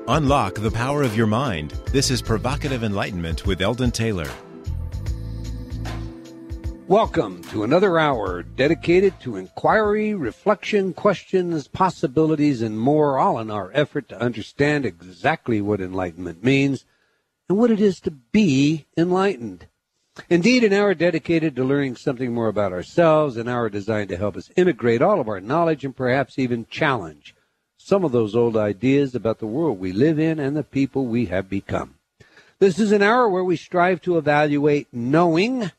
Unlock the power of your mind. This is Provocative Enlightenment with Eldon Taylor. Welcome to another hour dedicated to inquiry, reflection, questions, possibilities, and more, all in our effort to understand exactly what enlightenment means and what it is to be enlightened. Indeed, an hour dedicated to learning something more about ourselves, an hour designed to help us integrate all of our knowledge and perhaps even challenge some of those old ideas about the world we live in and the people we have become. This is an hour where we strive to evaluate knowing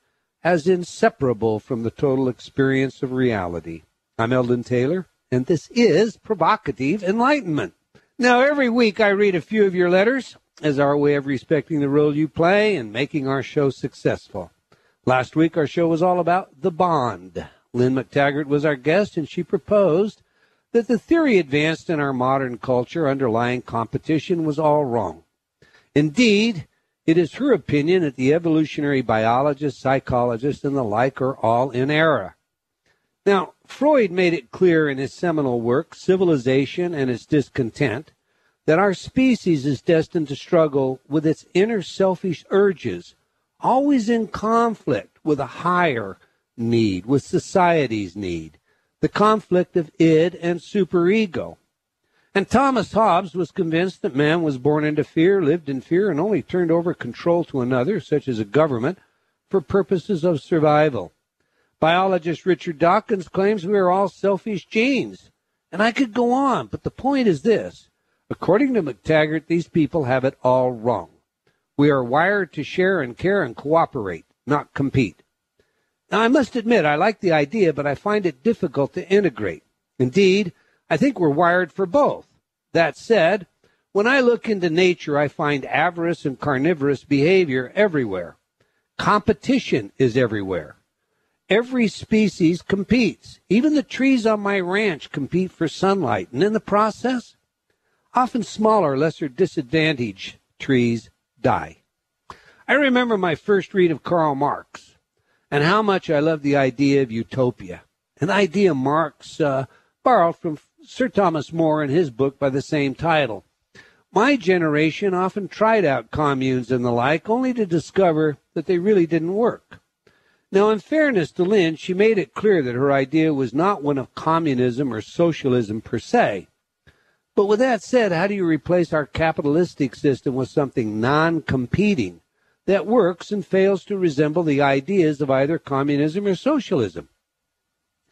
as inseparable from the total experience of reality. I'm Eldon Taylor, and this is Provocative Enlightenment. Now, every week I read a few of your letters as our way of respecting the role you play in making our show successful. Last week our show was all about the bond. Lynn McTaggart was our guest, and she proposed that the theory advanced in our modern culture underlying competition was all wrong. Indeed, it is her opinion that the evolutionary biologists, psychologists, and the like are all in error. Now, Freud made it clear in his seminal work, Civilization and Its Discontent, that our species is destined to struggle with its inner selfish urges, always in conflict with a higher need, with society's need, the conflict of id and superego. And Thomas Hobbes was convinced that man was born into fear, lived in fear, and only turned over control to another, such as a government, for purposes of survival. Biologist Richard Dawkins claims we are all selfish genes. And I could go on, but the point is this. According to McTaggart, these people have it all wrong. We are wired to share and care and cooperate, not compete. Now, I must admit, I like the idea, but I find it difficult to integrate. Indeed, I think we're wired for both. That said, when I look into nature, I find avarice and carnivorous behavior everywhere. Competition is everywhere. Every species competes. Even the trees on my ranch compete for sunlight, and in the process, often smaller, lesser disadvantaged trees die. I remember my first read of Karl Marx and how much I loved the idea of utopia, an idea Marx borrowed from Sir Thomas More in his book by the same title. My generation often tried out communes and the like, only to discover that they really didn't work. Now, in fairness to Lynn, she made it clear that her idea was not one of communism or socialism per se. But with that said, how do you replace our capitalistic system with something non-competing that works and fails to resemble the ideas of either communism or socialism?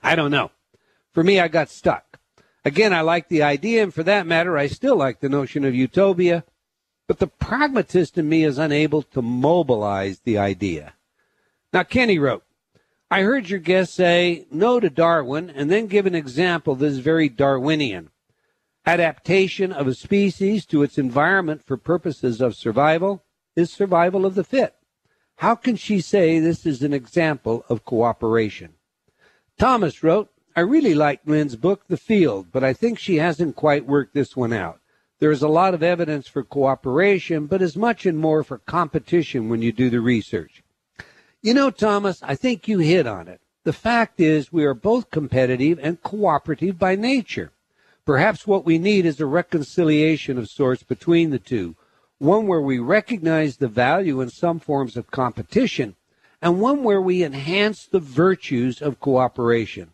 I don't know. For me, I got stuck. Again, I like the idea, and for that matter, I still like the notion of utopia, but the pragmatist in me is unable to mobilize the idea. Now, Kenny wrote, I heard your guest say no to Darwin and then give an example that is very Darwinian. Adaptation of a species to its environment for purposes of survival is survival of the fit. How can she say this is an example of cooperation? Thomas wrote, I really liked Lynn's book, The Field, but I think she hasn't quite worked this one out. There is a lot of evidence for cooperation, but as much and more for competition when you do the research. You know, Thomas, I think you hit on it. The fact is we are both competitive and cooperative by nature. Perhaps what we need is a reconciliation of sorts between the two, one where we recognize the value in some forms of competition, and one where we enhance the virtues of cooperation.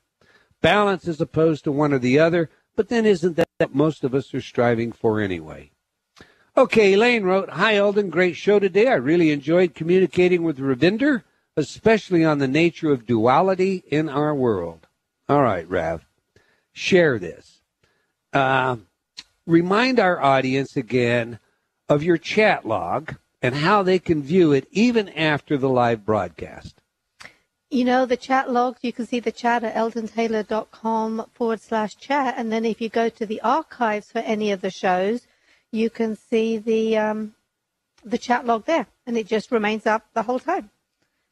Balance as opposed to one or the other, but then isn't that what most of us are striving for anyway? Okay, Elaine wrote, Hi, Eldon, great show today. I really enjoyed communicating with Ravinder, especially on the nature of duality in our world. All right, Rav, share this. Remind our audience again of your chat log and how they can view it even after the live broadcast. You know, the chat log, you can see the chat at eldontaylor.com/chat. And then if you go to the archives for any of the shows, you can see the chat log there. And it just remains up the whole time.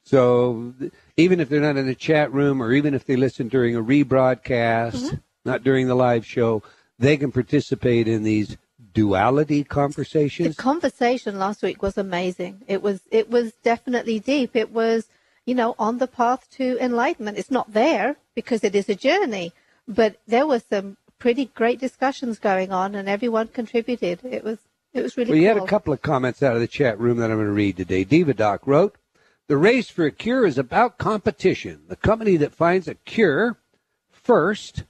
So even if they're not in the chat room or even if they listen during a rebroadcast, not during the live show, they can participate in these duality conversations. The conversation last week was amazing. It was definitely deep. It was, you know, on the path to enlightenment. It's not there because it is a journey, but there was some pretty great discussions going on and everyone contributed. It was It was really Well, you cool. had a couple of comments out of the chat room that I'm going to read today. Diva Doc wrote, "The race for a cure is about competition. The company that finds a cure first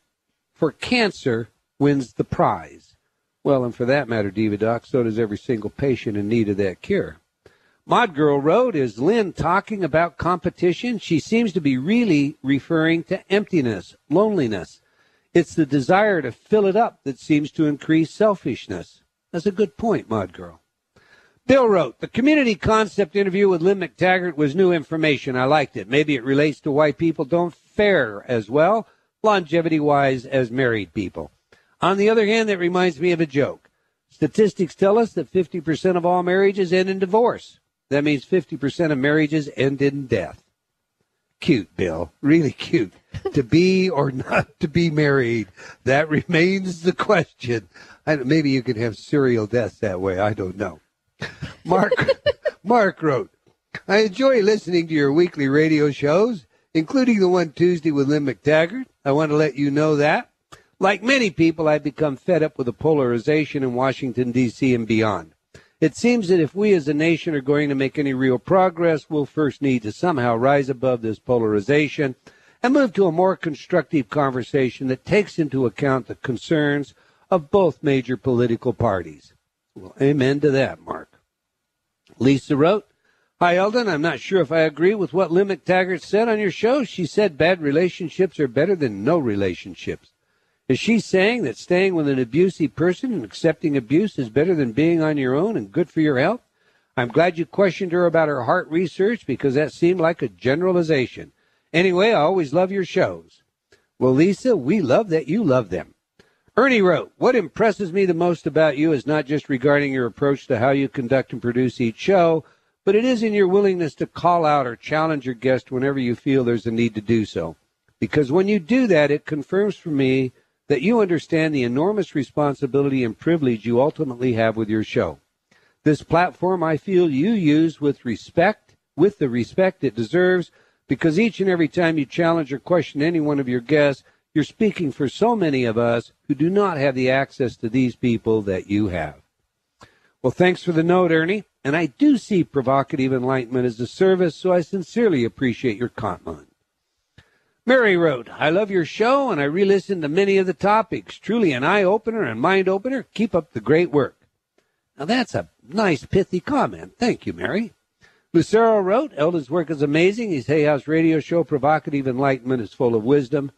for cancer wins the prize." Well, and for that matter, Diva Doc, so does every single patient in need of that cure. Mod Girl wrote, "Is Lynn talking about competition? She seems to be really referring to emptiness, loneliness. It's the desire to fill it up that seems to increase selfishness." That's a good point, Mod Girl. Bill wrote, "The community concept interview with Lynn McTaggart was new information. I liked it. Maybe it relates to why people don't fare as well, longevity-wise, as married people. On the other hand, that reminds me of a joke. Statistics tell us that 50% of all marriages end in divorce. That means 50% of marriages end in death." Cute, Bill. Really cute. To be or not to be married, that remains the question. Maybe you could have serial deaths that way. I don't know. Mark wrote, "I enjoy listening to your weekly radio shows, including the one Tuesday with Lynn McTaggart. I want to let you know that. Like many people, I've become fed up with the polarization in Washington, D.C. and beyond. It seems that if we as a nation are going to make any real progress, we'll first need to somehow rise above this polarization and move to a more constructive conversation that takes into account the concerns of both major political parties." Well, amen to that, Mark. Lisa wrote, "Hi, Eldon. I'm not sure if I agree with what Lynn McTaggart said on your show. She said bad relationships are better than no relationships. Is she saying that staying with an abusive person and accepting abuse is better than being on your own and good for your health? I'm glad you questioned her about her heart research because that seemed like a generalization. Anyway, I always love your shows." Well, Lisa, we love that you love them. Ernie wrote, "What impresses me the most about you is not just regarding your approach to how you conduct and produce each show, but it is in your willingness to call out or challenge your guest whenever you feel there's a need to do so. Because when you do that, it confirms for me that you understand the enormous responsibility and privilege you ultimately have with your show. This platform, I feel you use with the respect it deserves, because each and every time you challenge or question any one of your guests, you're speaking for so many of us who do not have the access to these people that you have." Well, thanks for the note, Ernie. And I do see provocative enlightenment as a service, so I sincerely appreciate your comment. Mary wrote, "I love your show, and I re-listened to many of the topics. Truly an eye-opener and mind-opener. Keep up the great work." Now, that's a nice, pithy comment. Thank you, Mary. Lucero wrote, "Eldon's work is amazing. His Hay House radio show, Provocative Enlightenment, is full of wisdom."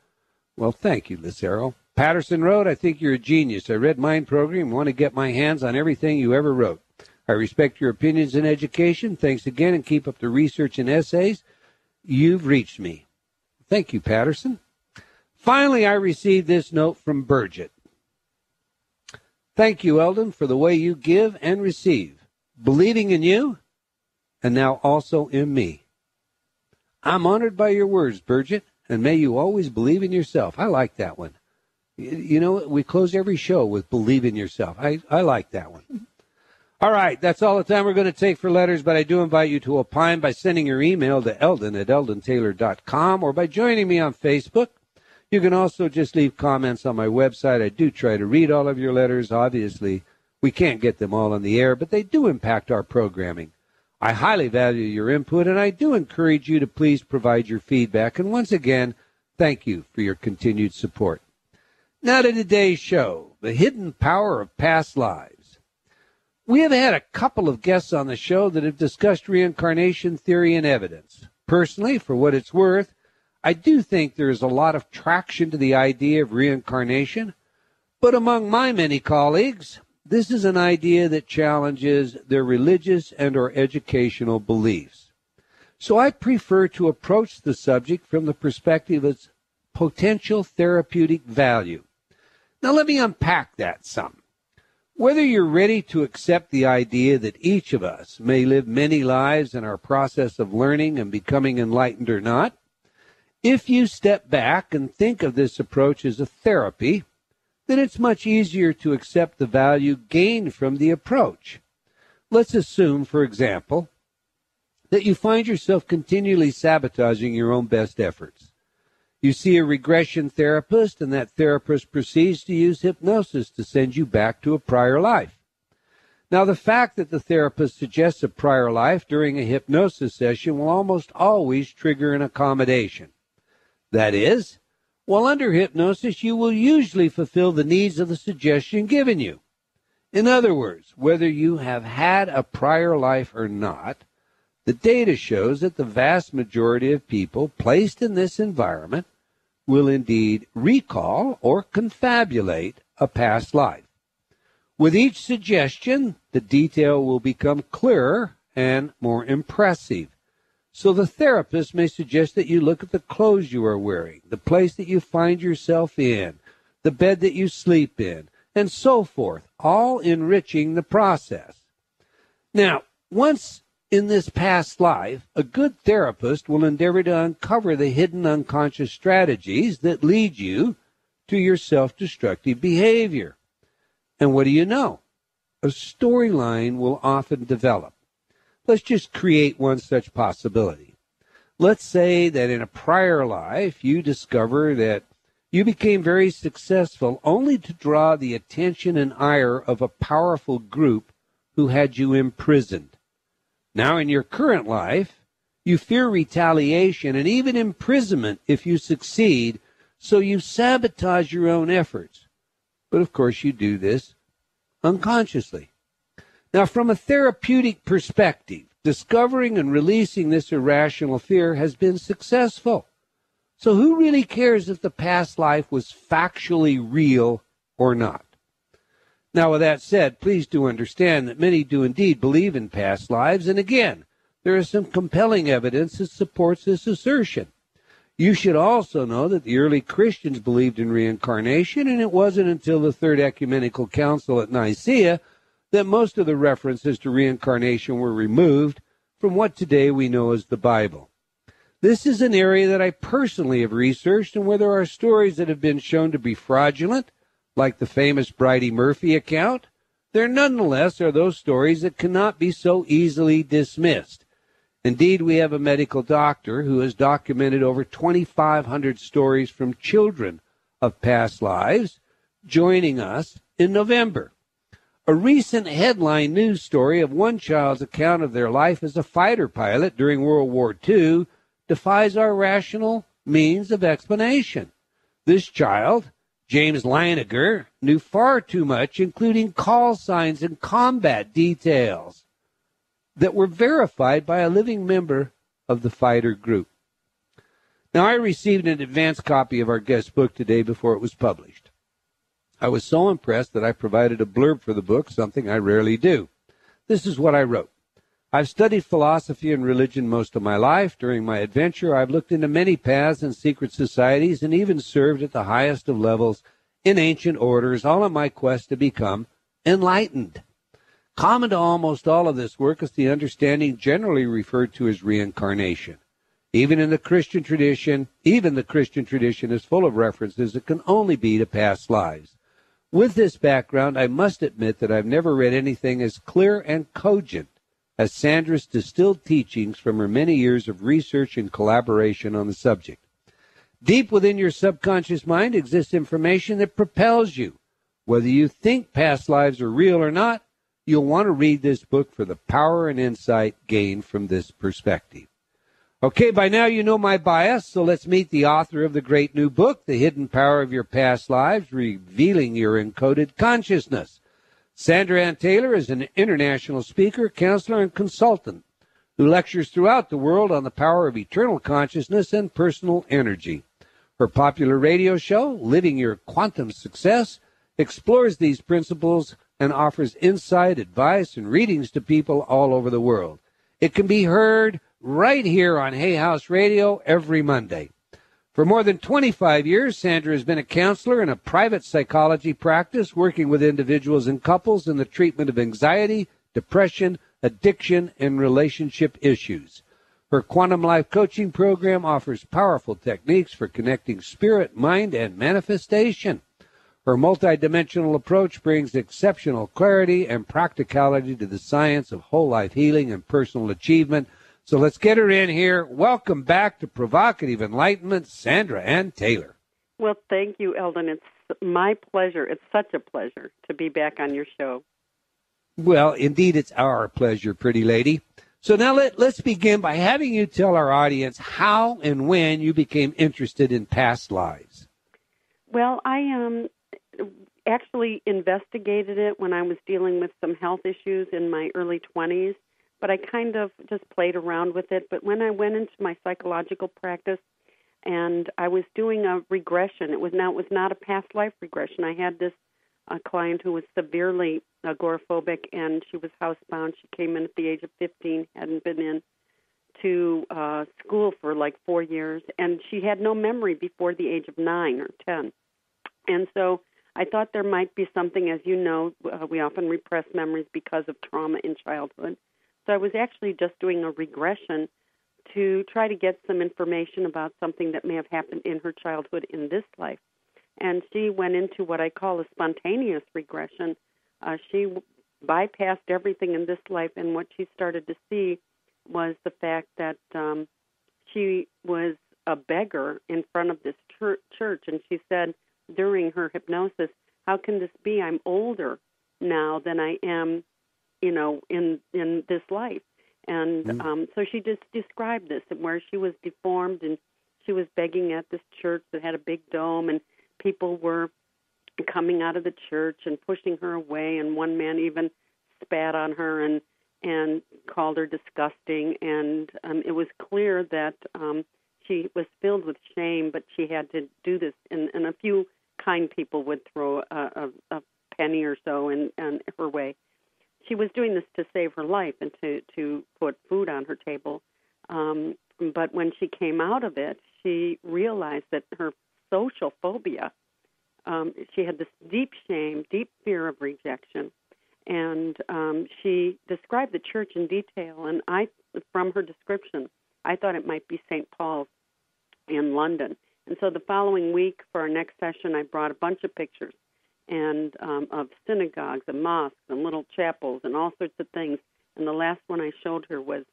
Well, thank you, Lucero. Patterson wrote, "I think you're a genius. I read Mind Program and want to get my hands on everything you ever wrote. I respect your opinions in education. Thanks again, and keep up the research and essays. You've reached me." Thank you, Patterson. Finally, I received this note from Burgett. "Thank you, Eldon, for the way you give and receive, believing in you, and now also in me. I'm honored by your words, Burgett, and may you always believe in yourself." I like that one. You know, we close every show with believe in yourself. I like that one. All right, that's all the time we're going to take for letters, but I do invite you to opine by sending your email to eldon@eldontaylor.com or by joining me on Facebook. You can also just leave comments on my website. I do try to read all of your letters. Obviously, we can't get them all on the air, but they do impact our programming. I highly value your input, and I do encourage you to please provide your feedback. And once again, thank you for your continued support. Now to today's show, the hidden power of past lives. We have had a couple of guests on the show that have discussed reincarnation theory and evidence. Personally, for what it's worth, I do think there is a lot of traction to the idea of reincarnation, but among my many colleagues, this is an idea that challenges their religious and or educational beliefs. So I prefer to approach the subject from the perspective of its potential therapeutic value. Now let me unpack that some. Whether you're ready to accept the idea that each of us may live many lives in our process of learning and becoming enlightened or not, if you step back and think of this approach as a therapy, then it's much easier to accept the value gained from the approach. Let's assume, for example, that you find yourself continually sabotaging your own best efforts. You see a regression therapist, and that therapist proceeds to use hypnosis to send you back to a prior life. Now, the fact that the therapist suggests a prior life during a hypnosis session will almost always trigger an accommodation. That is, while under hypnosis, you will usually fulfill the needs of the suggestion given you. In other words, whether you have had a prior life or not, the data shows that the vast majority of people placed in this environment will indeed recall or confabulate a past life. With each suggestion, the detail will become clearer and more impressive. So the therapist may suggest that you look at the clothes you are wearing, the place that you find yourself in, the bed that you sleep in, and so forth, all enriching the process. Now, once in this past life, a good therapist will endeavor to uncover the hidden unconscious strategies that lead you to your self-destructive behavior. And what do you know? A storyline will often develop. Let's just create one such possibility. Let's say that in a prior life, you discover that you became very successful only to draw the attention and ire of a powerful group who had you imprisoned. Now, in your current life, you fear retaliation and even imprisonment if you succeed, so you sabotage your own efforts. But, of course, you do this unconsciously. Now, from a therapeutic perspective, discovering and releasing this irrational fear has been successful. So who really cares if the past life was factually real or not? Now, with that said, please do understand that many do indeed believe in past lives, and again, there is some compelling evidence that supports this assertion. You should also know that the early Christians believed in reincarnation, and it wasn't until the Third Ecumenical Council at Nicaea that most of the references to reincarnation were removed from what today we know as the Bible. This is an area that I personally have researched, and where there are stories that have been shown to be fraudulent, like the famous Bridie Murphy account, there nonetheless are those stories that cannot be so easily dismissed. Indeed, we have a medical doctor who has documented over 2,500 stories from children of past lives joining us in November. A recent headline news story of one child's account of their life as a fighter pilot during World War II defies our rational means of explanation. This child, James Leininger, knew far too much, including call signs and combat details, that were verified by a living member of the fighter group. Now, I received an advance copy of our guest book today before it was published. I was so impressed that I provided a blurb for the book, something I rarely do. This is what I wrote. I've studied philosophy and religion most of my life. During my adventure, I've looked into many paths and secret societies and even served at the highest of levels in ancient orders, all in my quest to become enlightened. Common to almost all of this work is the understanding generally referred to as reincarnation. Even the Christian tradition is full of references that can only be to past lives. With this background, I must admit that I've never read anything as clear and cogent as Sandra's distilled teachings from her many years of research and collaboration on the subject. Deep within your subconscious mind exists information that propels you. Whether you think past lives are real or not, you'll want to read this book for the power and insight gained from this perspective. Okay, by now you know my bias, so let's meet the author of the great new book, The Hidden Power of Your Past Lives, Revealing Your Encoded Consciousness. Sandra Anne Taylor is an international speaker, counselor, and consultant who lectures throughout the world on the power of eternal consciousness and personal energy. Her popular radio show, Living Your Quantum Success, explores these principles and offers insight, advice, and readings to people all over the world. It can be heard right here on Hay House Radio every Monday. For more than 25 years, Sandra has been a counselor in a private psychology practice, working with individuals and couples in the treatment of anxiety, depression, addiction, and relationship issues. Her Quantum Life Coaching program offers powerful techniques for connecting spirit, mind, and manifestation. Her multidimensional approach brings exceptional clarity and practicality to the science of whole life healing and personal achievement. So let's get her in here. Welcome back to Provocative Enlightenment, Sandra Anne Taylor. Well, thank you, Eldon. It's my pleasure. It's such a pleasure to be back on your show. Well, indeed, it's our pleasure, pretty lady. So now let's begin by having you tell our audience how and when you became interested in past lives. Well, I actually investigated it when I was dealing with some health issues in my early 20s, but I kind of just played around with it. But when I went into my psychological practice and I was doing a regression, it was not a past life regression. I had this client who was severely agoraphobic, and she was housebound. She came in at the age of 15, hadn't been in to school for like 4 years, and she had no memory before the age of 9 or 10. And so I thought there might be something, as you know, we often repress memories because of trauma in childhood. So I was actually just doing a regression to try to get some information about something that may have happened in her childhood in this life. And she went into what I call a spontaneous regression. She bypassed everything in this life, and what she started to see was the fact that she was a beggar in front of this church. And she said during her hypnosis, how can this be? I'm older now than I am, in this life. And so she just described this, where she was deformed and she was begging at this church that had a big dome, and people were coming out of the church and pushing her away, and one man even spat on her and called her disgusting. And it was clear that she was filled with shame, but she had to do this, and a few kind people would throw a penny or so in her way. She was doing this to save her life and to put food on her table. But when she came out of it, she realized that her social phobia, she had this deep shame, deep fear of rejection. And she described the church in detail. And from her description, I thought it might be St. Paul's in London. And so the following week for our next session, I brought a bunch of pictures and of synagogues and mosques and little chapels and all sorts of things. And the last one I showed her was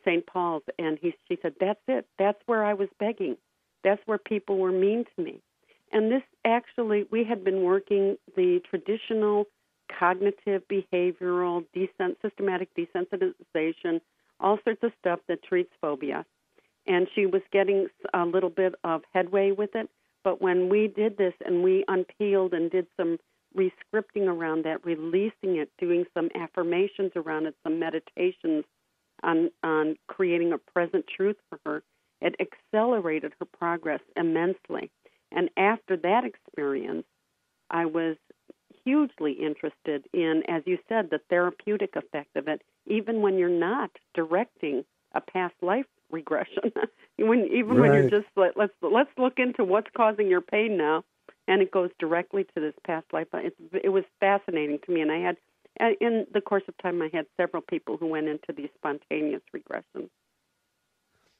St. Paul's. And she said, that's it. That's where I was begging. That's where people were mean to me. And this actually, we had been working the traditional cognitive, behavioral, systematic desensitization, all sorts of stuff that treats phobia. And she was getting a little bit of headway with it. But when we did this and we unpeeled and did some re-scripting around that, releasing it, doing some affirmations around it, some meditations on creating a present truth for her, it accelerated her progress immensely. And after that experience, I was hugely interested in, as you said, the therapeutic effect of it, even when you're not directing a past life regression. when you're just like, let's look into what's causing your pain now, and it goes directly to this past life. It was fascinating to me, and I had, in the course of time, I had several people who went into these spontaneous regressions.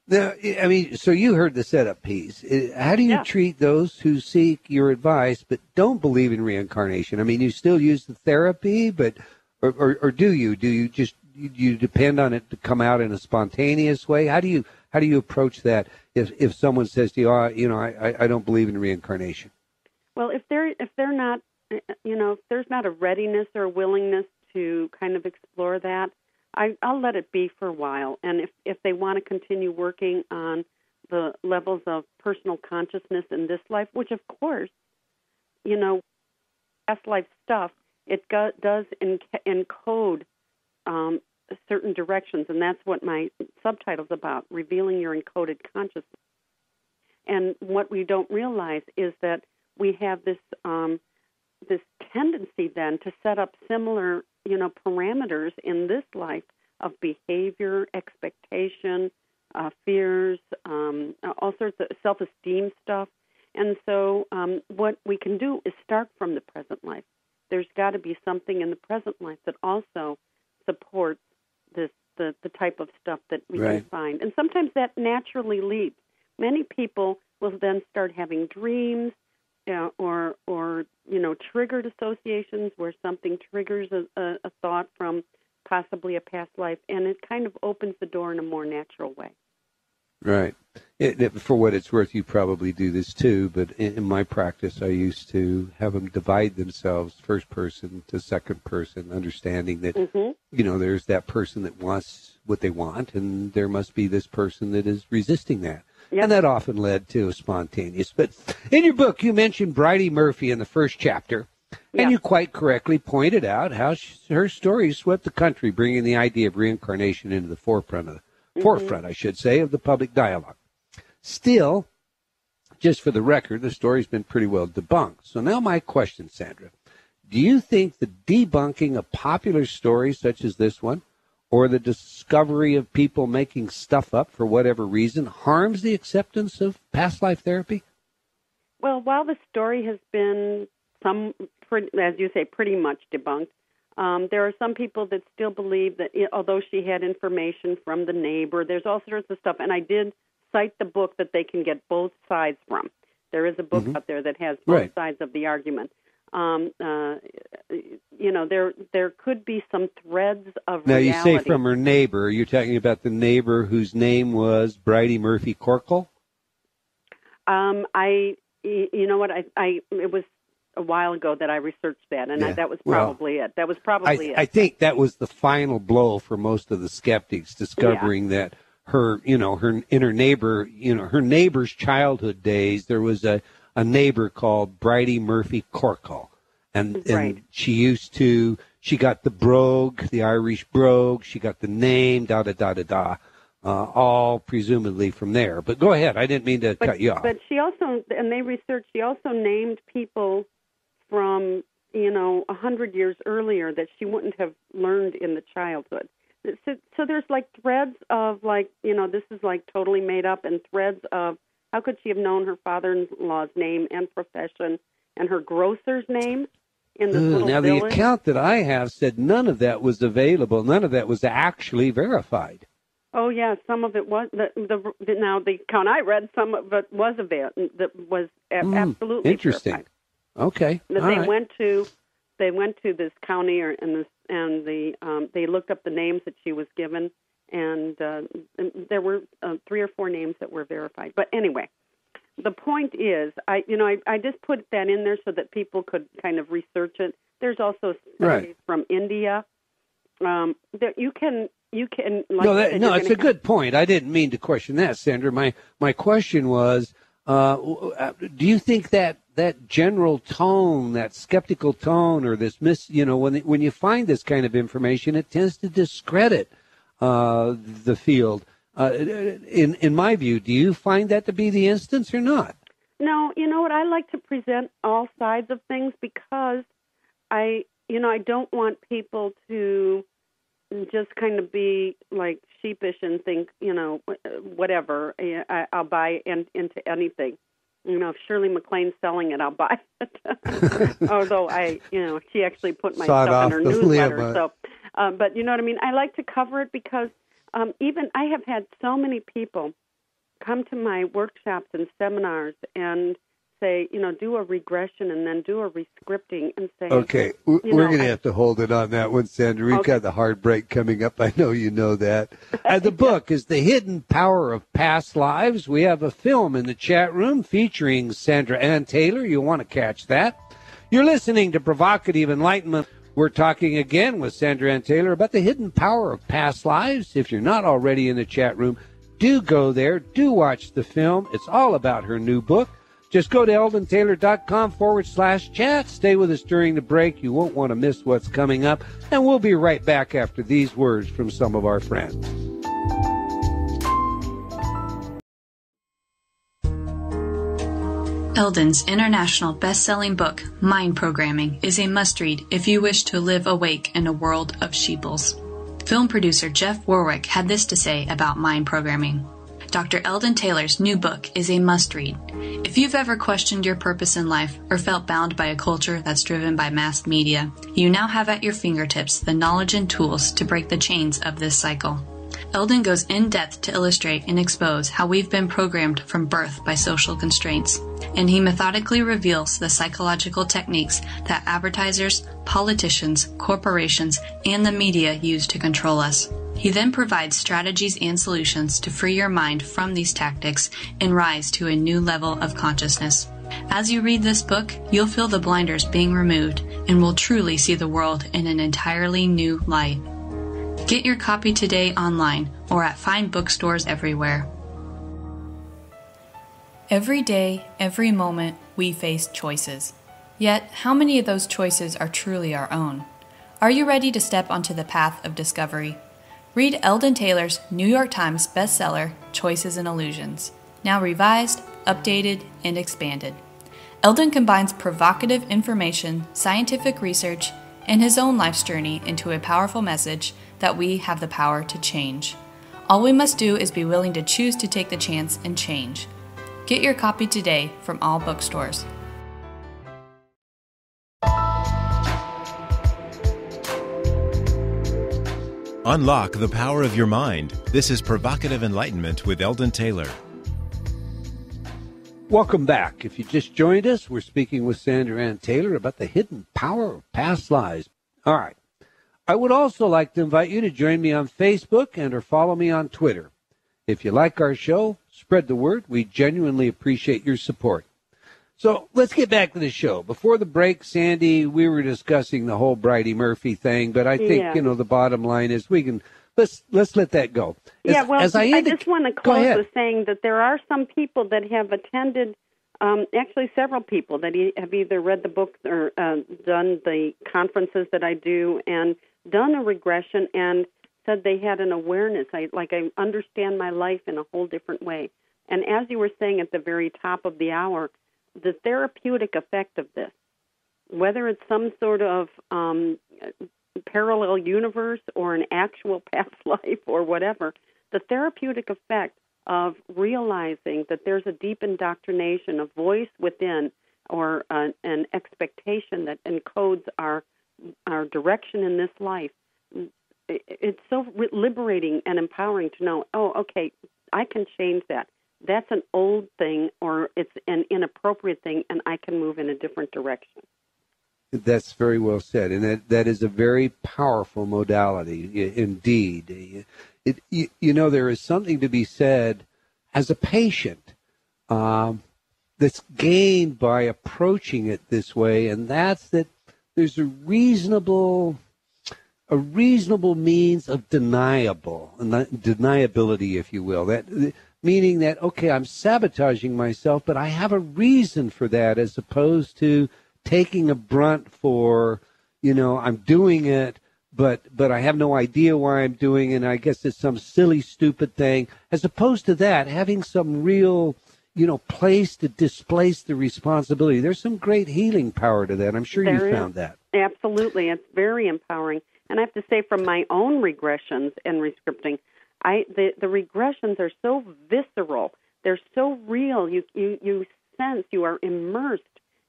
Now, I mean, so you heard the setup piece. How do you treat those who seek your advice but don't believe in reincarnation? I mean, you still use the therapy, but or do you? Do you just you depend on it to come out in a spontaneous way? How do you approach that if someone says to you, I don't believe in reincarnation? Well, if they're not, if there's not a readiness or a willingness to kind of explore that, I'll let it be for a while. And if they want to continue working on the levels of personal consciousness in this life, which of course, past life stuff, it does encode certain directions, and that's what my subtitle's about, revealing your encoded consciousness. And what we don't realize is that we have this this tendency then to set up similar parameters in this life of behavior, expectation, fears, all sorts of self-esteem stuff. And so what we can do is start from the present life. There's got to be something in the present life that also supports the type of stuff that we can find. And sometimes that naturally leads. Many people will then start having dreams or triggered associations where something triggers a thought from possibly a past life, and it kind of opens the door in a more natural way. Right. For what it's worth, you probably do this too, but in my practice, I used to have them divide themselves first person to second person, understanding that, there's that person that wants what they want, and there must be this person that is resisting that. Yep. And that often led to a spontaneous. But in your book, you mentioned Bridie Murphy in the first chapter, and you quite correctly pointed out how her story swept the country, bringing the idea of reincarnation into the forefront, I should say, of the public dialogue. Still, just for the record, the story's been pretty well debunked. So now my question, Sandra, do you think the debunking of popular stories such as this one, or the discovery of people making stuff up for whatever reason, harms the acceptance of past life therapy? Well, while the story has been, as you say, pretty much debunked, there are some people that still believe that although she had information from the neighbor, there's all sorts of stuff. And I did cite the book that they can get both sides from. There is a book out there that has both sides of the argument. There could be some threads of now, reality. Now, you say from her neighbor. You're talking about the neighbor whose name was Bridie Murphy Corkle? You know what? It was a while ago that I researched that, and that was probably it. That was probably it. I think that was the final blow for most of the skeptics, discovering that her neighbor's childhood days, there was a neighbor called Bridie Murphy Corkle, and she got the brogue, the Irish brogue, she got the name, all presumably from there. But go ahead, I didn't mean to cut you off. But she also named people from 100 years earlier that she wouldn't have learned in the childhood. So there's like threads of this is like totally made up, and threads of how could she have known her father-in-law's name and profession and her grocer's name in this little now village? The account that I have said none of that was available. None of that was actually verified. Oh yeah, some of it was. Now the account I read, some of it was available. That was absolutely interesting. verified. Okay, They went to this county they looked up the names that she was given, and there were 3 or 4 names that were verified. But anyway, the point is, I just put that in there so that people could kind of research it. There's also studies from India that you can. It's a good point. I didn't mean to question that, Sandra. My question was, do you think that general tone, that skeptical tone, or this when you find this kind of information, it tends to discredit the field. In my view, do you find that to be the instance or not? No, you know what? I like to present all sides of things because I don't want people to just kind of be like sheepish and think, whatever, I'll buy into anything. If Shirley MacLaine's selling it, I'll buy it. Although she actually put my stuff in her newsletter. So, but you know what I mean? I like to cover it because even I have had so many people come to my workshops and seminars and say, do a regression and then do a rescripting and say, okay, we're going to have to hold it on that one, Sandra. We've got the hard break coming up. I know you know that. The book is The Hidden Power of Past Lives. We have a film in the chat room featuring Sandra Anne Taylor. You'll want to catch that. You're listening to Provocative Enlightenment. We're talking again with Sandra Anne Taylor about the hidden power of past lives. If you're not already in the chat room, do go there. Do watch the film. It's all about her new book. Just go to eldontaylor.com/chat. Stay with us during the break. You won't want to miss what's coming up. And we'll be right back after these words from some of our friends. Eldon's international best-selling book, Mind Programming, is a must-read if you wish to live awake in a world of sheeples. Film producer Jeff Warwick had this to say about mind programming. Dr. Eldon Taylor's new book is a must-read. If you've ever questioned your purpose in life or felt bound by a culture that's driven by mass media, you now have at your fingertips the knowledge and tools to break the chains of this cycle. Eldon goes in depth to illustrate and expose how we've been programmed from birth by social constraints, and he methodically reveals the psychological techniques that advertisers, politicians, corporations, and the media use to control us. He then provides strategies and solutions to free your mind from these tactics and rise to a new level of consciousness. As you read this book, you'll feel the blinders being removed and will truly see the world in an entirely new light. Get your copy today online or at fine bookstores everywhere. Every day, every moment, we face choices. Yet, how many of those choices are truly our own? Are you ready to step onto the path of discovery? Read Eldon Taylor's New York Times bestseller, Choices and Illusions, now revised, updated, and expanded. Eldon combines provocative information, scientific research, and his own life's journey into a powerful message that we have the power to change. All we must do is be willing to choose to take the chance and change. Get your copy today from all bookstores. Unlock the power of your mind. This is Provocative Enlightenment with Eldon Taylor. Welcome back. If you just joined us, we're speaking with Sandra Anne Taylor about the hidden power of past lives. All right. I would also like to invite you to join me on Facebook and or follow me on Twitter. If you like our show, spread the word. We genuinely appreciate your support. So let's get back to the show. Before the break, Sandy, we were discussing the whole Bridie Murphy thing, but I think, the bottom line is let's let that go. I just want to close with saying that there are some people that have attended, actually several people that have either read the book or done the conferences that I do and done a regression and said they had an awareness. I understand my life in a whole different way. And as you were saying at the very top of the hour, the therapeutic effect of this, whether it's some sort of parallel universe or an actual past life or whatever, the therapeutic effect of realizing that there's a deep indoctrination, a voice within, or an expectation that encodes our direction in this life, it's so liberating and empowering to know, oh, okay, I can change that. That's an old thing or it's an inappropriate thing, and I can move in a different direction. That's very well said, and that is a very powerful modality indeed. There is something to be said as a patient that's gained by approaching it this way, and that's that there's a reasonable means of deniability, if you will. That meaning that, okay, I'm sabotaging myself, but I have a reason for that, as opposed to taking a brunt for, I'm doing it, but I have no idea why I'm doing it, and I guess it's some silly, stupid thing, as opposed to that, having some real, place to displace the responsibility. There's some great healing power to that. I'm sure you found that. Absolutely. It's very empowering. And I have to say, from my own regressions and rescripting, the regressions are so visceral. They're so real. You sense, you are immersed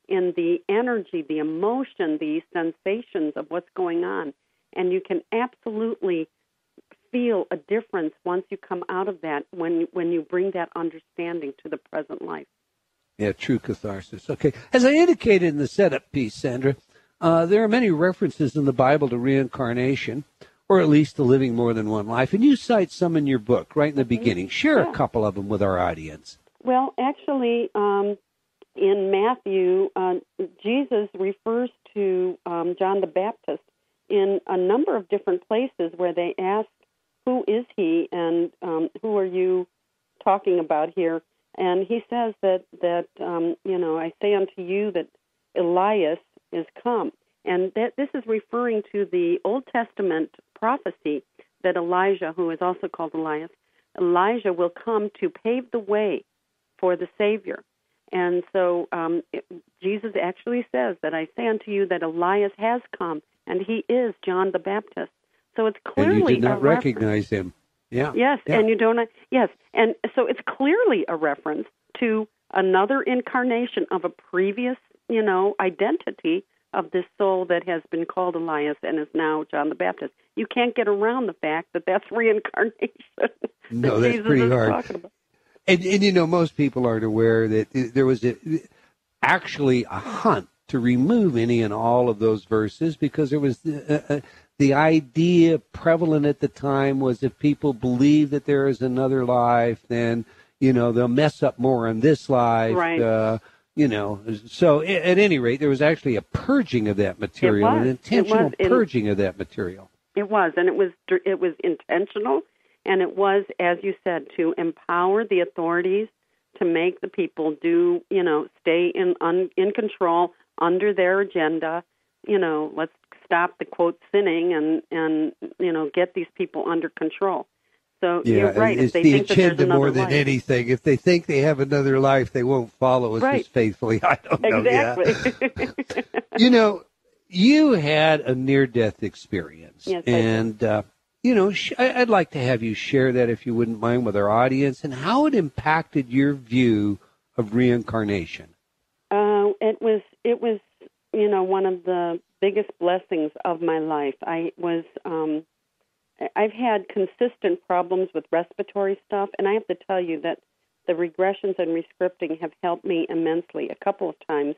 in the energy, the emotion, the sensations of what's going on. And you can absolutely feel a difference once you come out of that when you bring that understanding to the present life. Yeah, true catharsis. Okay. As I indicated in the setup piece, Sandra, there are many references in the Bible to reincarnation, or at least to living more than one life. And you cite some in your book right in the beginning. Share a couple of them with our audience. Well, actually, in Matthew, Jesus refers to John the Baptist in a number of different places where they ask, who is he and who are you talking about here? And he says that I say unto you that Elias is come. And that this is referring to the Old Testament prophecy that Elijah, who is also called Elias, Elijah will come to pave the way for the Savior. And so Jesus actually says that I say unto you that Elias has come, and he is John the Baptist. So it's clearly and you did not recognize him. Yeah. Yes, yeah. And you don't. Yes, and so it's clearly a reference to another incarnation of a previous, identity of this soul that has been called Elias and is now John the Baptist. You can't get around the fact that that's reincarnation. No, that's Jesus pretty is hard. talking about. And most people aren't aware that there was actually a hunt to remove any and all of those verses because there was the idea prevalent at the time was if people believe that there is another life, then, they'll mess up more in this life. Right. So at any rate, there was actually a purging of that material, an intentional purging of that material. It was, and it was intentional, and it was, as you said, to empower the authorities to make the people do, stay in control under their agenda. Let's stop the quote sinning and get these people under control. So you're right. It's the agenda more than anything. If they think they have another life, they won't follow us as faithfully. I don't know. Exactly. Yeah. You had a near-death experience. Yes, and, I'd like to have you share that, if you wouldn't mind, with our audience and how it impacted your view of reincarnation. It was one of the biggest blessings of my life. I've had consistent problems with respiratory stuff, and I have to tell you that the regressions and rescripting have helped me immensely. A couple of times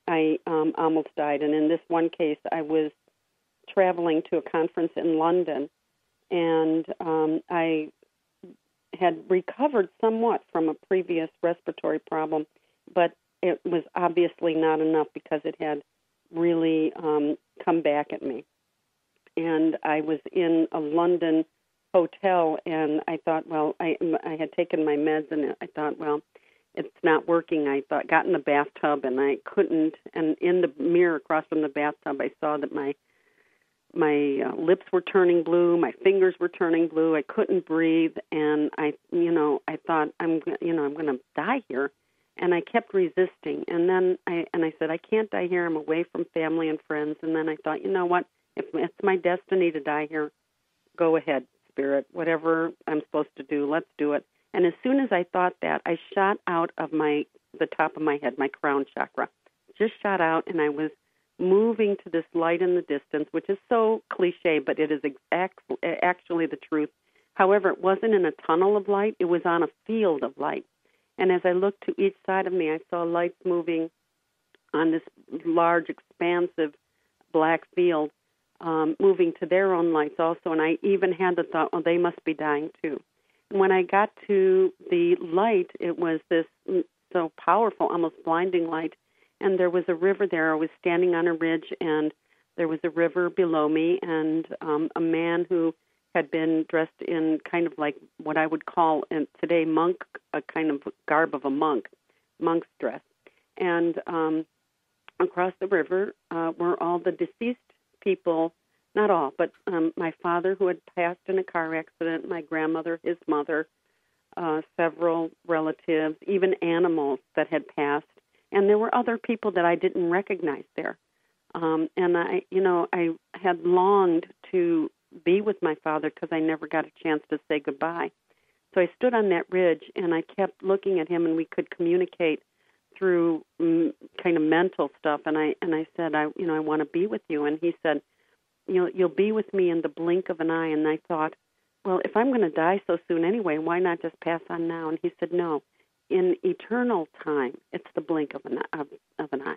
I almost died, and in this one case I was traveling to a conference in London, and I had recovered somewhat from a previous respiratory problem, but it was obviously not enough because it had really come back at me. And I was in a London hotel, and I thought, I had taken my meds, and I thought, it's not working. I got in the bathtub, and I couldn't. And in the mirror across from the bathtub, I saw that my lips were turning blue, my fingers were turning blue. I couldn't breathe, and I thought, I'm going to die here. And I kept resisting. And then I said, I can't die here. I'm away from family and friends. And then I thought, you know what? If it's my destiny to die here, go ahead, Spirit. Whatever I'm supposed to do, let's do it. And as soon as I thought that, I shot out of the top of my head, my crown chakra. Just shot out, and I was moving to this light in the distance, which is so cliche, but it is actually the truth. However, it wasn't in a tunnel of light. It was on a field of light. And as I looked to each side of me, I saw lights moving on this large, expansive black field, moving to their own lights also. And I even had the thought, they must be dying too. And when I got to the light, it was this so powerful, almost blinding light. And there was a river there. I was standing on a ridge, and there was a river below me, and a man who had been dressed in kind of like what I would call today monk, a kind of garb of a monk's dress. And across the river were all the deceased people, not all, but my father who had passed in a car accident, my grandmother, his mother, several relatives, even animals that had passed. And there were other people that I didn't recognize there. And I had longed to be with my father because I never got a chance to say goodbye. So I stood on that ridge, and I kept looking at him, and we could communicate through kind of mental stuff. And I said, I want to be with you. And he said, you'll be with me in the blink of an eye. And I thought, well, if I'm going to die so soon anyway, why not just pass on now? And he said, no, in eternal time, it's the blink of an eye.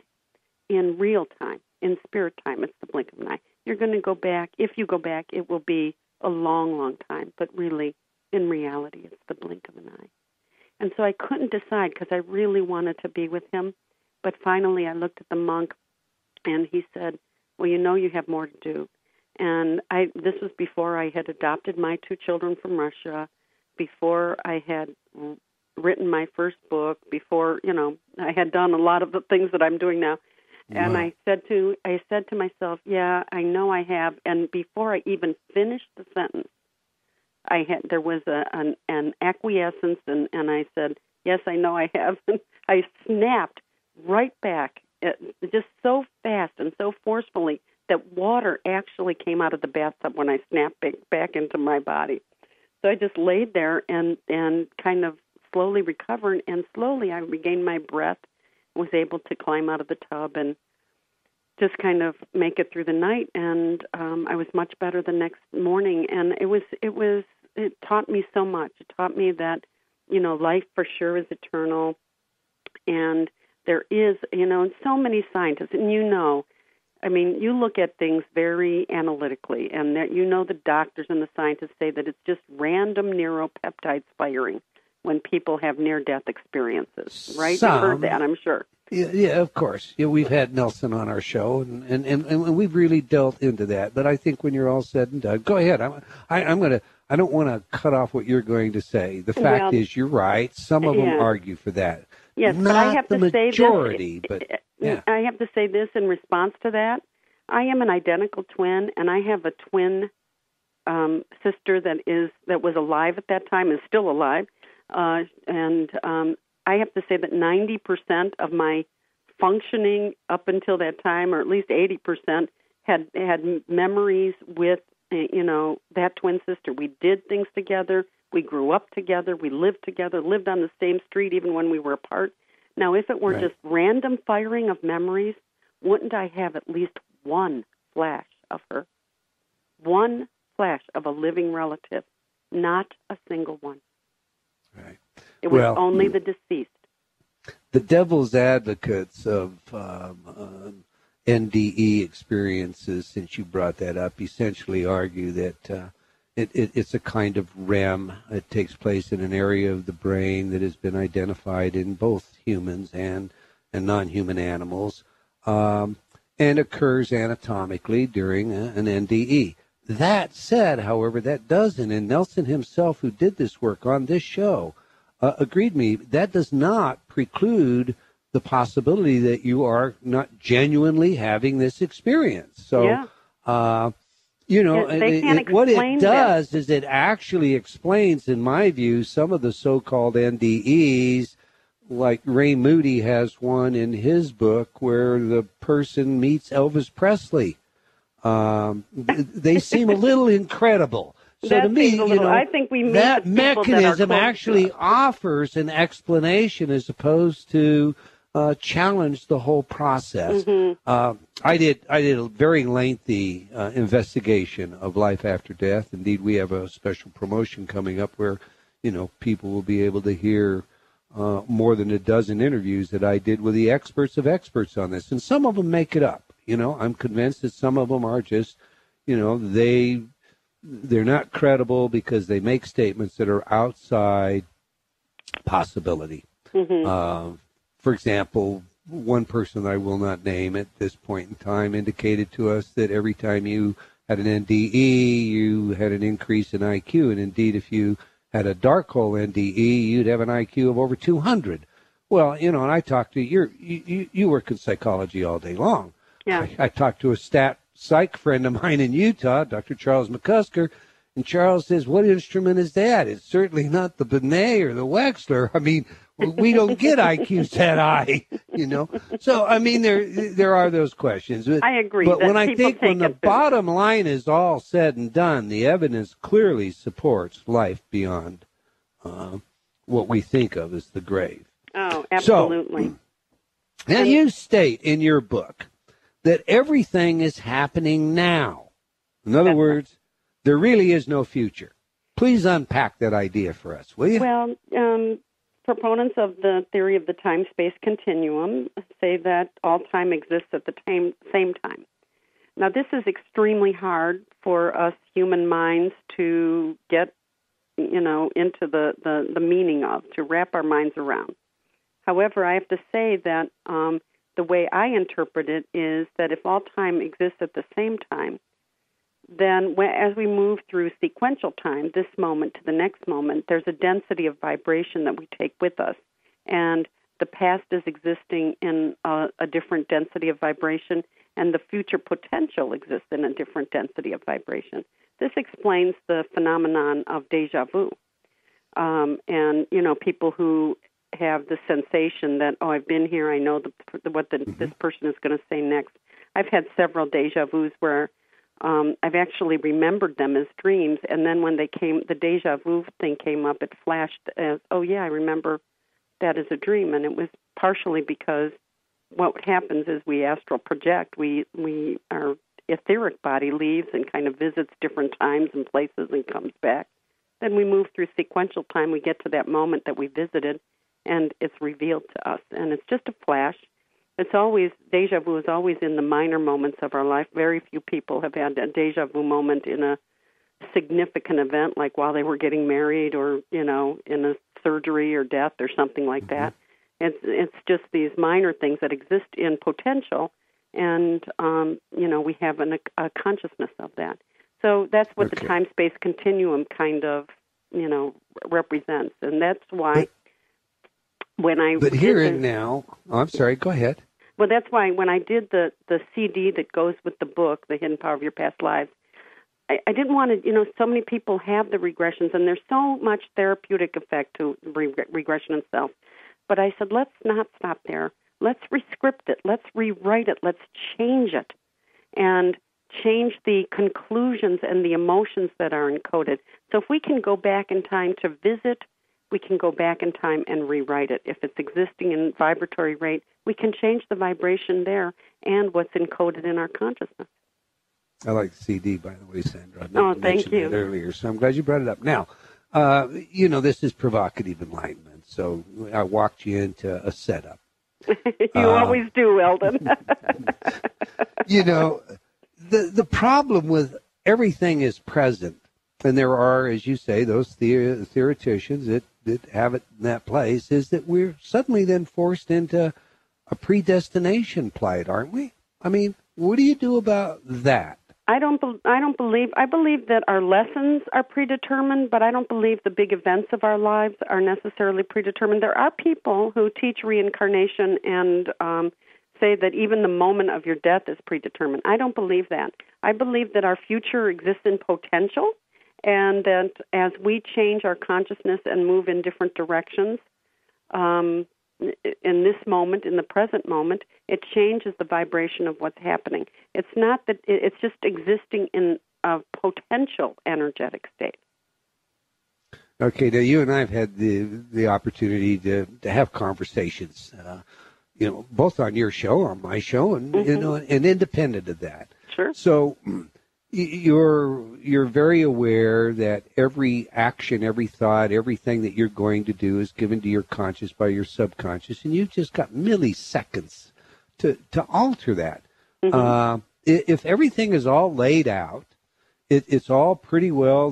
In real time, in spirit time, it's the blink of an eye. You're going to go back. If you go back, it will be a long, long time. But really, in reality, it's the blink of an eye. And so I couldn't decide because I really wanted to be with him. But finally, I looked at the monk, and he said, well, you have more to do. And this was before I had adopted my 2 children from Russia, before I had written my first book, before, I had done a lot of the things that I'm doing now. And I said to myself, yeah, I know I have. And before I even finished the sentence, there was an acquiescence, and I said, yes, I know I have. And I snapped right back, just so fast and so forcefully that water actually came out of the bathtub when I snapped back into my body. So I just laid there and kind of slowly recovered, and slowly I regained my breath, was able to climb out of the tub and just kind of make it through the night. And I was much better the next morning. And it taught me so much. It taught me that, life for sure is eternal. And there is, and so many scientists, and you look at things very analytically, and that the doctors and the scientists say that it's just random neuropeptides firing when people have near-death experiences, right? You've heard that, I'm sure. Yeah, of course. Yeah, we've had Nelson on our show, and we've really delved into that. But I think when you're all said and done, go ahead. I don't want to cut off what you're going to say. The fact is, you're right. Some of them argue for that. Yes, not but I have the to majority, say this. But yeah. I have to say this in response to that. I am an identical twin, and I have a twin sister that was alive at that time and still alive. And I have to say that 90% of my functioning up until that time, or at least 80%, had memories with that twin sister. We did things together. We grew up together. We lived together. Lived on the same street even when we were apart. Now, if it were just random firing of memories, wouldn't I have at least one flash of her? One flash of a living relative, not a single one. Right. It was only the deceased. The devil's advocates of NDE experiences, since you brought that up, essentially argue that it's a kind of REM. It takes place in an area of the brain that has been identified in both humans and non-human animals, and occurs anatomically during an NDE. That said, however, that doesn't, and Nelson himself, who did this work on this show, agreed me, that does not preclude the possibility that you are not genuinely having this experience. So, what it does is it actually explains, in my view, some of the so-called NDEs, like Ray Moody has one in his book where the person meets Elvis Presley. They seem a little incredible. So to me, I think we meet that the people mechanism that are actually offers an explanation as opposed to challenge the whole process. Mm-hmm. I did a very lengthy investigation of life after death. Indeed, we have a special promotion coming up where people will be able to hear more than a dozen interviews that I did with the experts of experts on this, and some of them make it up. I'm convinced that some of them are just, they're not credible because they make statements that are outside possibility. Mm-hmm. For example, one person I will not name at this point in time indicated to us that every time you had an NDE, you had an increase in IQ. And indeed, if you had a dark hole NDE, you'd have an IQ of over 200. Well, and I talked to you work in psychology all day long. Yeah. I talked to a psych friend of mine in Utah, Dr. Charles McCusker, and Charles says, what instrument is that? It's certainly not the Binet or the Wechsler. I mean, we don't get IQs that high, So, I mean, there are those questions. I agree. But when the bottom line is all said and done, the evidence clearly supports life beyond what we think of as the grave. Oh, absolutely. So, now you state in your book that everything is happening now. In other words, there really is no future. Please unpack that idea for us, will you? Well, proponents of the theory of the time-space continuum say that all time exists at the same time. Now, this is extremely hard for us human minds to get, into the meaning of, to wrap our minds around. However, I have to say that the way I interpret it is that if all time exists at the same time, then as we move through sequential time, this moment to the next moment, there's a density of vibration that we take with us. And the past is existing in a different density of vibration, and the future potential exists in a different density of vibration. This explains the phenomenon of déjà vu. And, people who have the sensation that, I've been here, I know this person is going to say next. I've had several déjà vus where I've actually remembered them as dreams, and then when the déjà vu thing came up, it flashed as, I remember that as a dream, and it was partially because what happens is we astral project. Our etheric body leaves and kind of visits different times and places and comes back. Then we move through sequential time. We get to that moment that we visited, and it's revealed to us. And it's just a flash. It's always, deja vu is always in the minor moments of our life. Very few people have had a deja vu moment in a significant event, like while they were getting married or, in a surgery or death or something like that. It's just these minor things that exist in potential, and, we have a consciousness of that. So that's what the time-space continuum kind of, represents. And that's why when I... But here and now... Oh, I'm sorry, go ahead. Well, that's why when I did the CD that goes with the book, The Hidden Power of Your Past Lives, I didn't want to, so many people have the regressions, and there's so much therapeutic effect to regression itself. But I said, let's not stop there. Let's rescript it. Let's rewrite it. Let's change it. And change the conclusions and the emotions that are encoded. So if we can go back in time to visit, we can go back in time and rewrite it. If it's existing in vibratory rate, we can change the vibration there and what's encoded in our consciousness. I like the CD, by the way, Sandra. Thank you. Earlier, so I'm glad you brought it up. Now, this is provocative enlightenment, so I walked you into a setup. You always do, Eldon. The problem with everything is present, and there are, as you say, those theoreticians that have it in that place, is that we're suddenly then forced into a predestination plight, aren't we? I mean, what do you do about that? I believe that our lessons are predetermined, but I don't believe the big events of our lives are necessarily predetermined. There are people who teach reincarnation and say that even the moment of your death is predetermined. I don't believe that. I believe that our future exists in potential, and that as we change our consciousness and move in different directions, in this moment, in the present moment, it changes the vibration of what's happening. It's not that it's just existing in a potential energetic state. Okay, now you and I have had the opportunity to have conversations, both on your show, on my show, and and independent of that. Sure. So you're very aware that every action, every thought, everything that you're going to do is given to your conscious by your subconscious, and you've just got milliseconds to alter that. If everything is all laid out, it's all pretty well.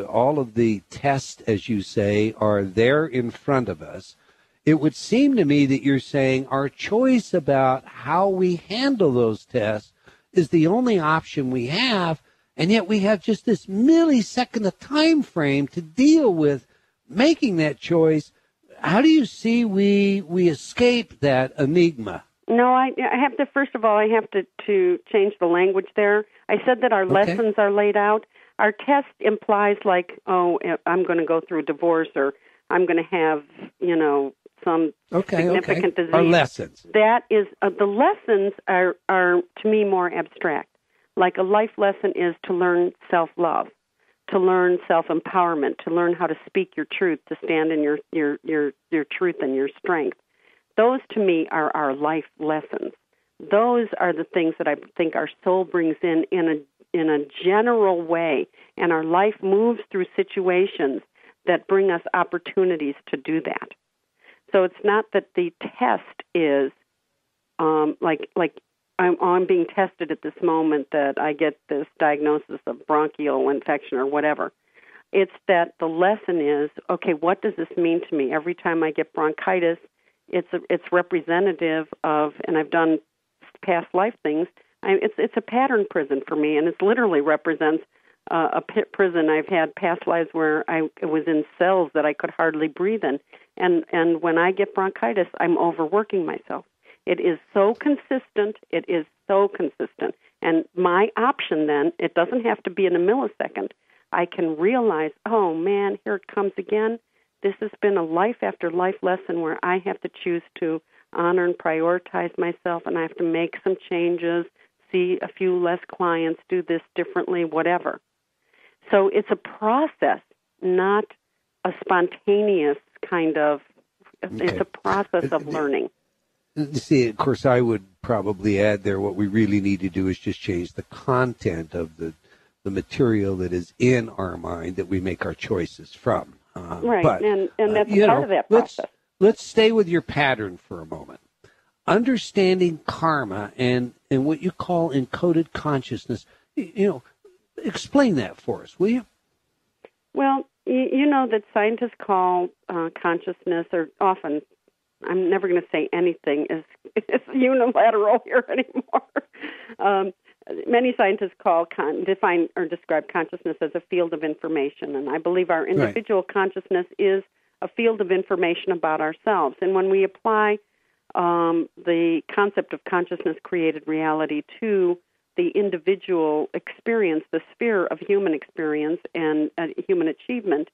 All of the tests, as you say, are there in front of us. It would seem to me that you're saying our choice about how we handle those tests is the only option we have, and yet we have just this millisecond of time frame to deal with making that choice. How do you see we escape that enigma? No, I have to, first of all, I have to change the language there. I said that our lessons are laid out. Our test implies like, I'm going to go through a divorce, or I'm going to have, some significant disease. Our lessons. That is, the lessons are to me more abstract. Like a life lesson is to learn self-love, to learn self-empowerment, to learn how to speak your truth, to stand in your truth and your strength. Those to me are our life lessons. Those are the things that I think our soul brings in a general way, and our life moves through situations that bring us opportunities to do that. So it's not that the test is like I'm being tested at this moment that I get this diagnosis of bronchial infection or whatever. It's that the lesson is, okay, what does this mean to me? Every time I get bronchitis, it's representative of, and I've done past life things. It's a pattern prison for me, and it literally represents a prison. I've had past lives where I was in cells that I could hardly breathe in. And when I get bronchitis, I'm overworking myself. It is so consistent. It is so consistent. And my option then, it doesn't have to be in a millisecond. I can realize, oh, man, here it comes again. This has been a life after life lesson where I have to choose to honor and prioritize myself, and I have to make some changes, see a few less clients, do this differently, whatever. So it's a process, not a spontaneous kind of, it's a process of learning. See, of course, I would probably add there what we really need to do is just change the content of the material that is in our mind that we make our choices from. Right, but, and that's part of that process. let's stay with your pattern for a moment. Understanding karma and what you call encoded consciousness, explain that for us, will you? Well, you know that scientists call consciousness, or often, I'm never going to say anything is unilateral here anymore. Many scientists define or describe consciousness as a field of information, and I believe our individual consciousness is a field of information about ourselves. And when we apply the concept of consciousness-created reality to the individual experience, the sphere of human experience and human achievement,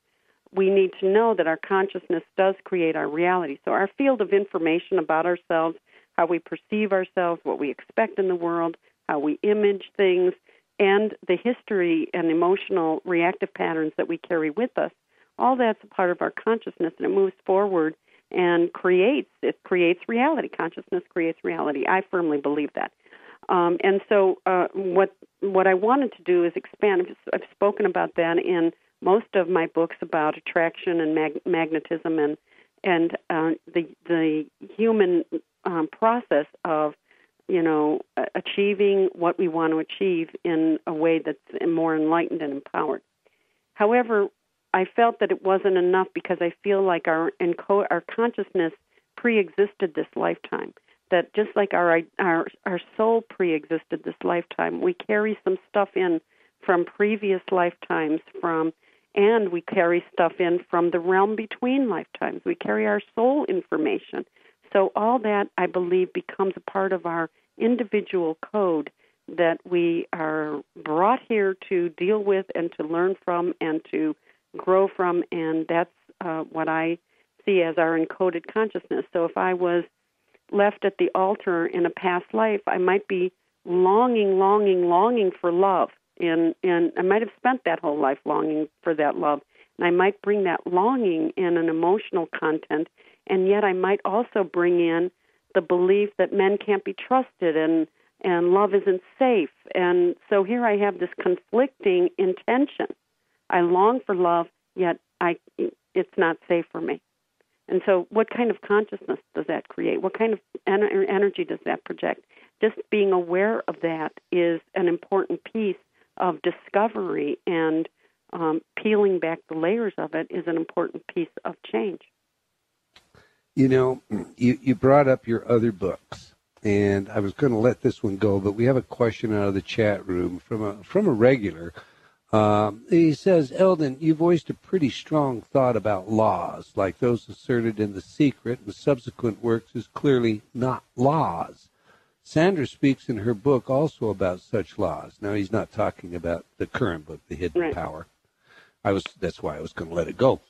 we need to know that our consciousness does create our reality. So our field of information about ourselves, how we perceive ourselves, what we expect in the world, how we image things, and the history and emotional reactive patterns that we carry with us, all that's a part of our consciousness, and it moves forward and creates reality. Consciousness creates reality. I firmly believe that. And so what I wanted to do is expand. I've spoken about that in most of my books about attraction and magnetism and the human process of achieving what we want to achieve in a way that's more enlightened and empowered. However, I felt that it wasn't enough because I feel like our consciousness pre-existed this lifetime. That just like our soul pre-existed this lifetime, we carry some stuff in from previous lifetimes, and we carry stuff in from the realm between lifetimes. We carry our soul information. So all that, I believe, becomes a part of our individual code that we are brought here to deal with and to learn from and to grow from, and that's what I see as our encoded consciousness. So if I was left at the altar in a past life, I might be longing for love, and I might have spent that whole life longing for that love, and I might bring that longing in an emotional content, and yet I might also bring in the belief that men can't be trusted and love isn't safe, and so here I have this conflicting intention. I long for love, yet it's not safe for me. And so what kind of consciousness does that create? What kind of energy does that project? Just being aware of that is an important piece of discovery, and peeling back the layers of it is an important piece of change. You brought up your other books, and I was going to let this one go, but we have a question out of the chat room from a regular. He says, Eldon, you voiced a pretty strong thought about laws, like those asserted in The Secret and subsequent works is clearly not laws. Sandra speaks in her book also about such laws. Now, he's not talking about the current book, The Hidden Power. That's why I was going to let it go.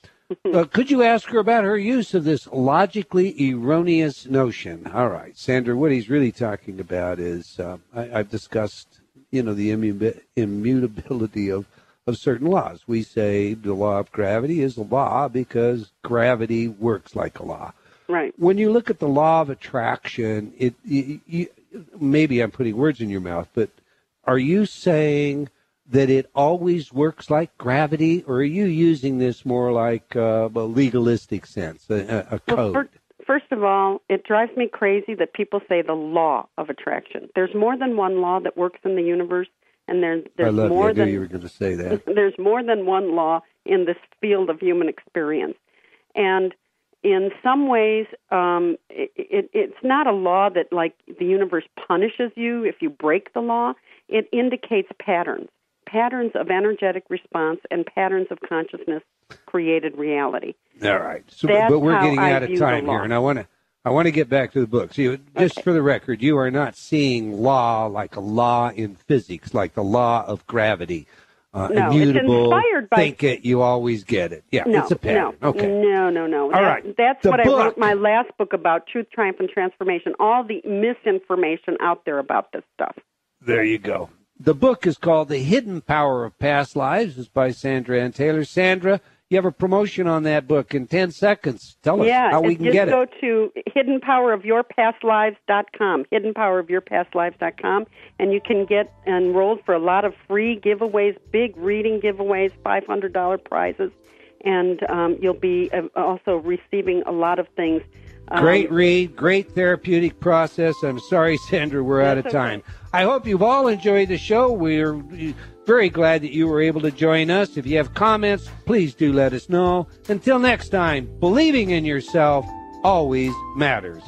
Could you ask her about her use of this logically erroneous notion? All right, Sandra, what he's really talking about is I've discussed the immutability of certain laws. We say the law of gravity is a law because gravity works like a law. Right. When you look at the law of attraction, maybe I'm putting words in your mouth, but are you saying that it always works like gravity, or are you using this more like a legalistic sense, a code? Well, first of all, it drives me crazy that people say the law of attraction. There's more than one law that works in the universe, and there's more than you were going to say that. There's more than one law in this field of human experience, and in some ways, it's not a law that like the universe punishes you if you break the law. It indicates patterns of energetic response and patterns of consciousness created reality. All right. So, but we're getting out of time here, and I want to get back to the book. So just for the record, you are not seeing law like a law in physics, like the law of gravity. No, immutable, it's inspired by... think it, you always get it. Yeah, no, it's a pattern. No, okay. No. All right. That's what I wrote my last book about, Truth, Triumph, and Transformation, all the misinformation out there about this stuff. There you go. The book is called The Hidden Power of Past Lives. It's by Sandra Anne Taylor. Sandra, you have a promotion on that book in 10 seconds. Tell us how we can get it. Just go to hiddenpowerofyourpastlives.com, hiddenpowerofyourpastlives.com, and you can get enrolled for a lot of free giveaways, big reading giveaways, $500 prizes. and you'll be also receiving a lot of things. Great read, great therapeutic process. I'm sorry, Sandra, we're out of time. Okay. I hope you've all enjoyed the show. We're very glad that you were able to join us. If you have comments, please do let us know. Until next time, believing in yourself always matters.